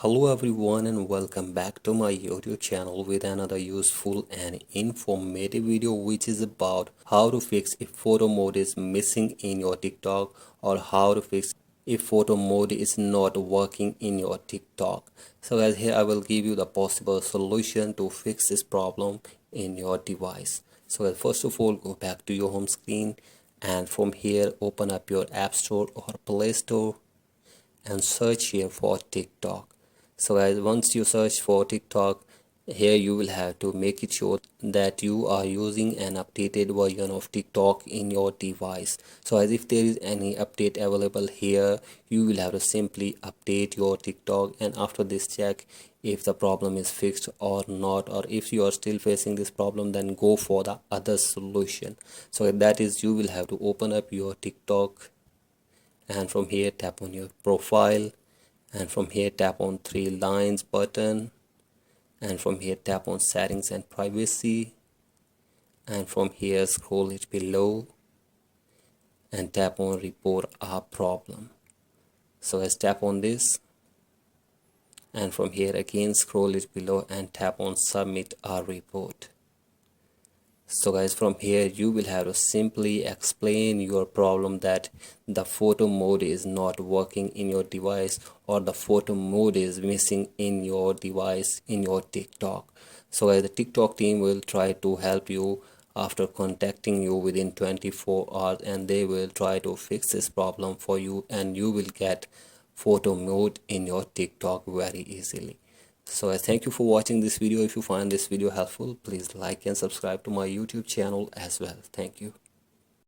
Hello everyone and welcome back to my YouTube channel with another useful and informative video which is about how to fix if photo mode is missing in your TikTok or how to fix if photo mode is not working in your TikTok. So guys, here I will give you the possible solution to fix this problem in your device. So guys, first of all, go back to your home screen and from here open up your App Store or Play Store and search here for TikTok. So guys, once you search for TikTok, here you will have to make it sure that you are using an updated version of TikTok in your device. So as if there is any update available here, you will have to simply update your TikTok, and after this check if the problem is fixed or not, or if you are still facing this problem, then go for the other solution. So that is, you will have to open up your TikTok and from here tap on your profile, and from here tap on three lines button, and from here tap on settings and privacy, and from here scroll it below and tap on report a problem. So let's tap on this, and from here again scroll it below and tap on submit a report. So guys, from here you will have to simply explain your problem that the photo mode is not working in your device or the photo mode is missing in your device in your TikTok. So guys, the TikTok team will try to help you after contacting you within 24 hours, and they will try to fix this problem for you, and you will get photo mode in your TikTok very easily. So I thank you for watching this video. If you find this video helpful, please like and subscribe to my YouTube channel as well. Thank you.